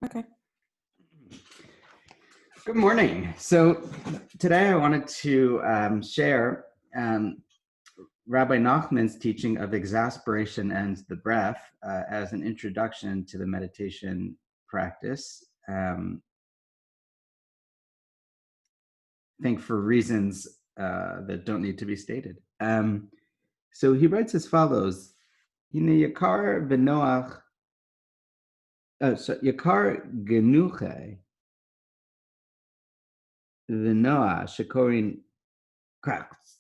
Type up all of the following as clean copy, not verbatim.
Okay. Good morning. So today I wanted to share Rabbi Nachman's teaching of exasperation and the breath as an introduction to the meditation practice. I think for reasons that don't need to be stated. So he writes as follows: Yakar v'noach, Yakar genuche v'noah shekorin krachs.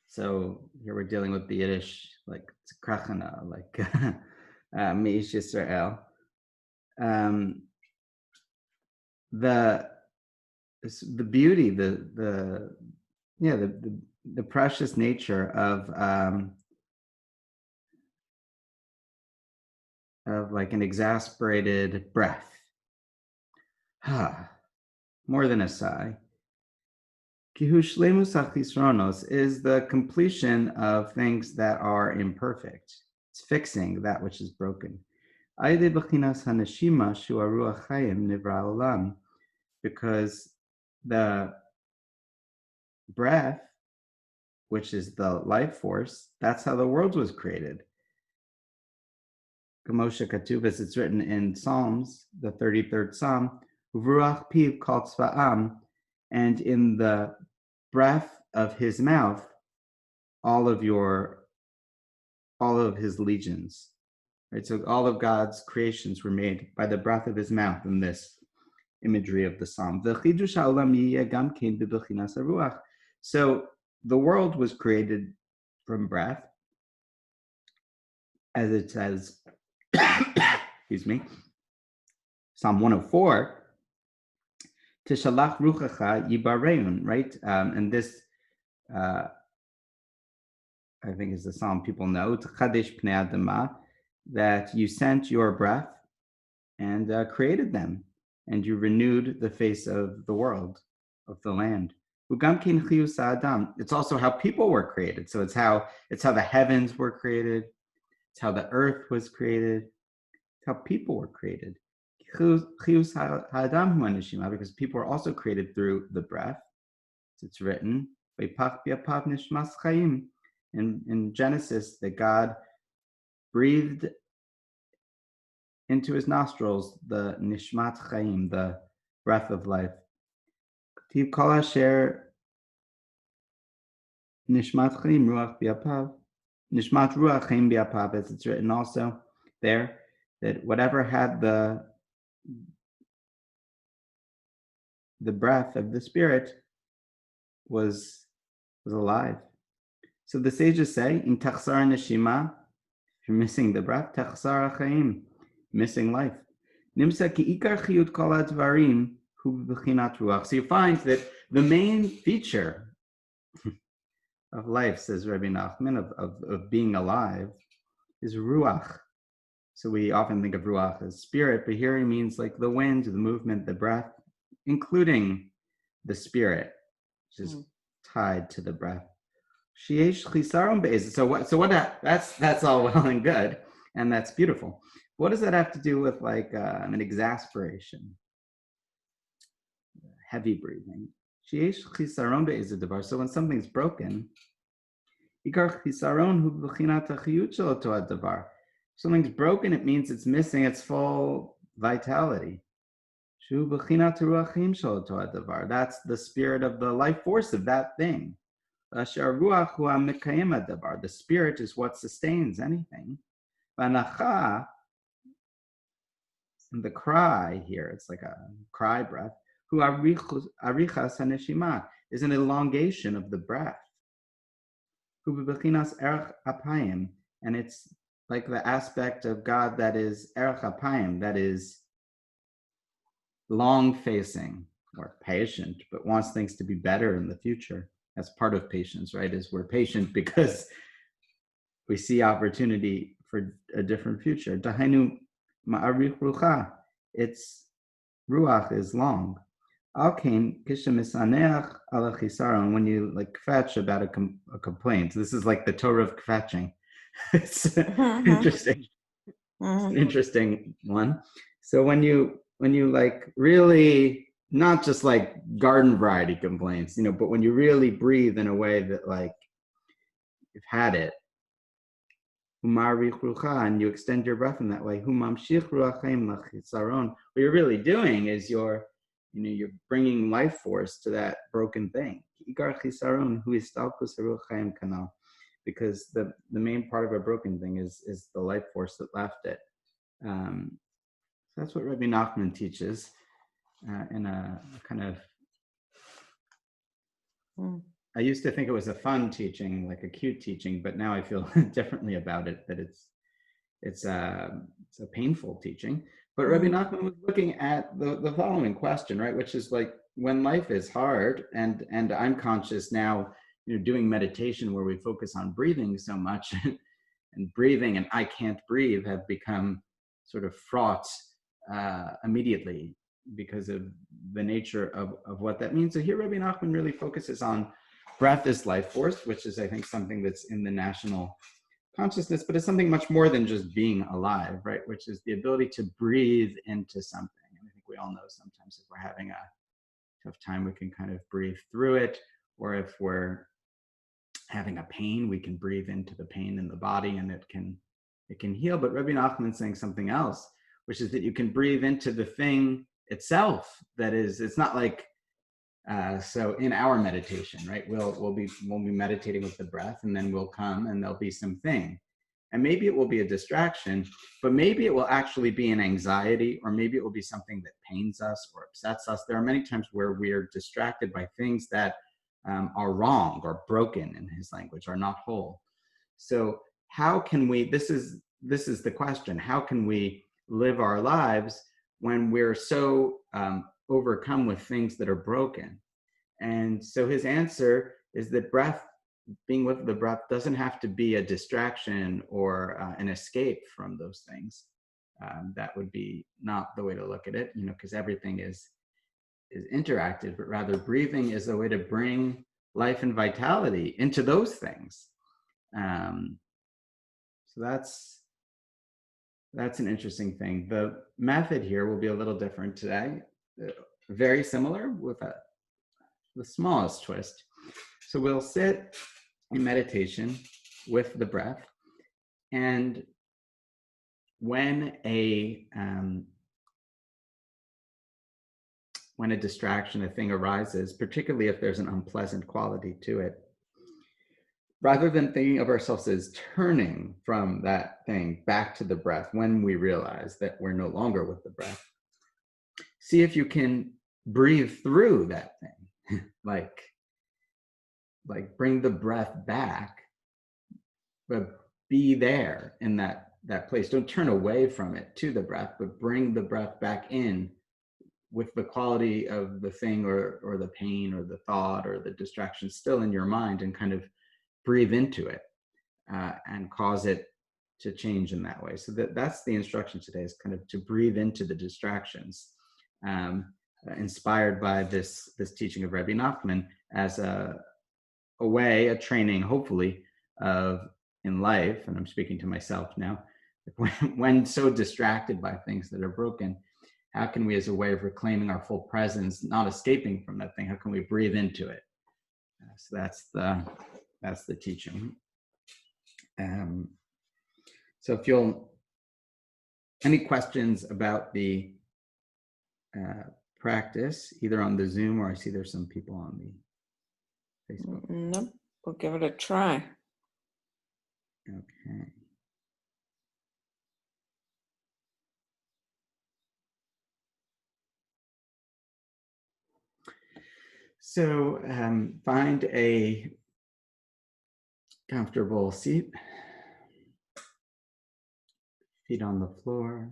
So here we're dealing with the Yiddish, like krachana, like Meish Yisrael. The beauty, the precious nature of like an exasperated breath. More than a sigh. Kihu shlemus achisronos is the completion of things that are imperfect. It's fixing that which is broken. Because the breath, which is the life force, that's how the world was created. Moshe Katuv, as it's written in Psalms, the 33rd Psalm, V'ruach piv kol tzva'am, and in the breath of his mouth, all of his legions. Right? So all of God's creations were made by the breath of his mouth in this imagery of the Psalm. So the world was created from breath, as it says, excuse me, Psalm 104, Tishalach ruchacha yibareun, right? And this, I think is the Psalm people know, T'chadesh pnei adama, that you sent your breath and created them, and you renewed the face of the world, of the land. It's also how people were created. So it's how the heavens were created. It's how the earth was created. It's how people were created. Because people are also created through the breath. It's written in Genesis that God breathed into his nostrils the nishmat chaim, the breath of life. Kol asher nishmat chaim ruach biapav, nishmat ruach chaim biapav, as it's written also there, that whatever had the breath of the Spirit was alive. So the sages say, in tachsar neshima, if you're missing the breath, tachsar chaim, missing life. Nimsa ki ikar chiyut kol advarim hu b'chinat ruach. So you find that the main feature of life, says Rabbi Nachman, of being alive, is ruach. So we often think of ruach as spirit, but here he means like the wind, the movement, the breath, including the spirit, which is tied to the breath. So what that's all well and good, and that's beautiful. What does that have to do with like an exasperation? Heavy breathing. So when something's broken, if something's broken, it means it's missing its full vitality. That's the spirit of the life force of that thing. The spirit is what sustains anything. And the cry here, it's like a cry breath, is an elongation of the breath. And it's like the aspect of God that is erech apayim, that is long-facing or patient, but wants things to be better in the future. That's part of patience, right? Is we're patient because we see opportunity for a different future. Dahainu ma'arich rucha. Its ruach is long. Alkain kishemisaneach ala chisaron. When you like kvetch about a complaint, this is like the Torah of kvetching. It's interesting. It's an interesting one. So when you when you like really, not just like garden variety complaints, but when you really breathe in a way that like you've had it, and you extend your breath in that way. What you're really doing is you're bringing life force to that broken thing. Because the main part of a broken thing is the life force that left it. That's what Rabbi Nachman teaches in a kind of. I used to think it was a fun teaching, like a cute teaching, but now I feel differently about it, that it's a painful teaching. But Rabbi Nachman was looking at the following question, right? Which is like, when life is hard, and I'm conscious now, doing meditation where we focus on breathing so much, and breathing and I can't breathe have become sort of fraught immediately because of the nature of what that means. So here Rabbi Nachman really focuses on breath as life force, which is, I think, something that's in the national consciousness, but it's something much more than just being alive, right? Which is the ability to breathe into something. And I think we all know sometimes if we're having a tough time, we can kind of breathe through it, or if we're having a pain, we can breathe into the pain in the body and it can heal. But Rabbi Nachman's saying something else, which is that you can breathe into the thing itself. That is, it's not like, so in our meditation, right, we'll be meditating with the breath, and then we'll come and there'll be something, and maybe it will be a distraction, but maybe it will actually be an anxiety, or maybe it will be something that pains us or upsets us. There are many times where we're distracted by things that are wrong or broken, in his language, are not whole. So how can we, this is the question, how can we live our lives when we're so overcome with things that are broken? And so his answer is that breath, being with the breath, doesn't have to be a distraction or an escape from those things. That would be not the way to look at it, because everything is interactive, but rather breathing is a way to bring life and vitality into those things. So that's an interesting thing. The method here will be a little different today, very similar with the smallest twist. So we'll sit in meditation with the breath, and when a distraction, a thing arises, particularly if there's an unpleasant quality to it, rather than thinking of ourselves as turning from that thing back to the breath when we realize that we're no longer with the breath, see if you can breathe through that thing, like bring the breath back, but be there in that place. Don't turn away from it to the breath, but bring the breath back in with the quality of the thing or the pain or the thought or the distraction still in your mind, and kind of breathe into it and cause it to change in that way. So that's the instruction today, is kind of to breathe into the distractions, inspired by this teaching of Rabbi Nachman as a way, a training, hopefully, of in life, and I'm speaking to myself now, when so distracted by things that are broken, how can we, as a way of reclaiming our full presence, not escaping from that thing, how can we breathe into it? So that's the teaching. So if any questions about the practice, either on the Zoom, or I see there's some people on the Facebook. Nope, we'll give it a try. Okay. So find a comfortable seat, feet on the floor.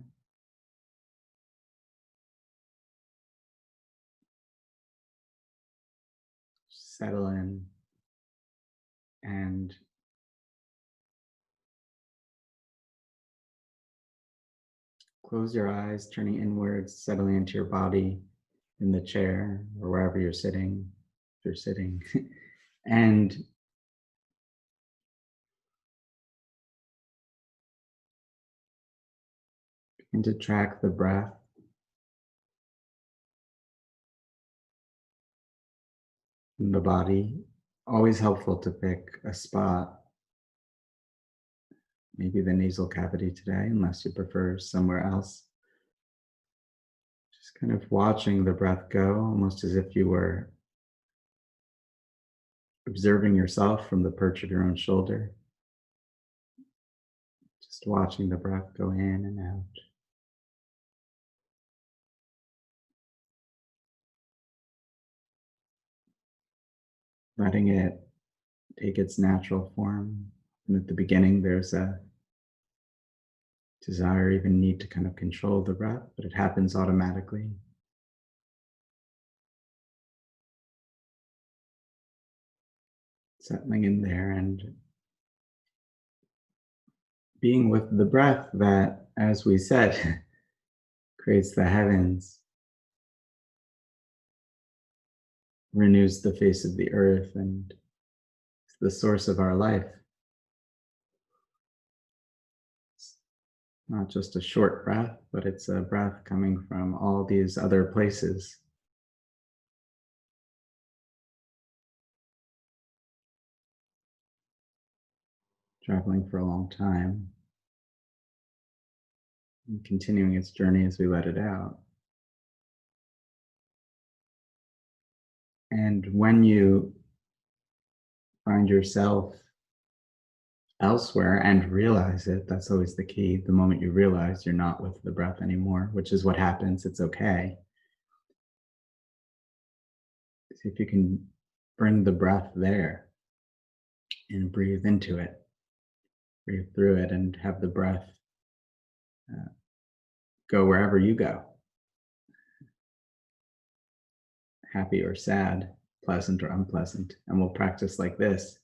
Settle in and close your eyes, turning inwards, settling into your body in the chair or wherever you're sitting, if you're sitting, and begin to track the breath. in the body. Always helpful to pick a spot, maybe the nasal cavity today, unless you prefer somewhere else. Just kind of watching the breath go, almost as if you were observing yourself from the perch of your own shoulder. Just watching the breath go in and out. Letting it take its natural form. And at the beginning, there's a desire, even need to kind of control the breath, but it happens automatically. Settling in there and being with the breath that, as we said, creates the heavens, renews the face of the earth, and is the source of our life. It's not just a short breath, but it's a breath coming from all these other places. Traveling for a long time and continuing its journey as we let it out. And when you find yourself elsewhere and realize it, that's always the key. The moment you realize you're not with the breath anymore, which is what happens, it's okay. See if you can bring the breath there and breathe into it, breathe through it, and have the breath go wherever you go, happy or sad, pleasant or unpleasant. And we'll practice like this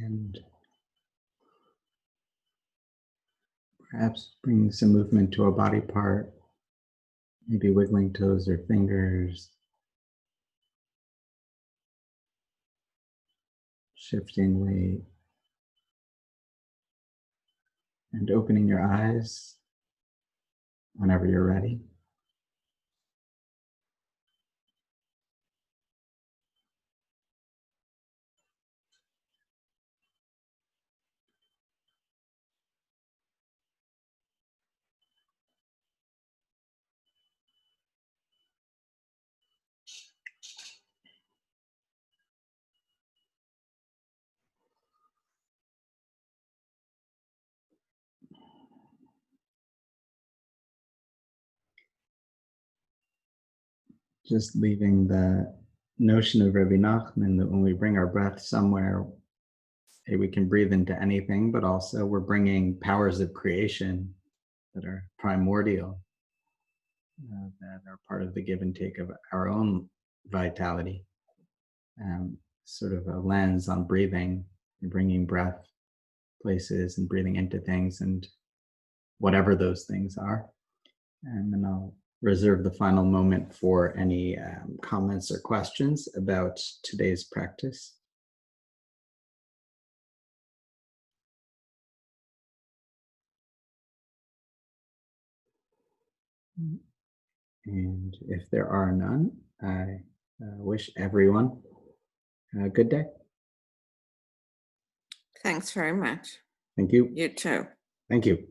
And perhaps bring some movement to a body part, maybe wiggling toes or fingers, shifting weight, and opening your eyes whenever you're ready. Just leaving the notion of Rabbi Nachman that when we bring our breath somewhere, we can breathe into anything, but also we're bringing powers of creation that are primordial, that are part of the give and take of our own vitality. Sort of a lens on breathing and bringing breath places and breathing into things and whatever those things are. And then I'll reserve the final moment for any comments or questions about today's practice. And if there are none, I wish everyone a good day. Thanks very much. Thank you. You too. Thank you.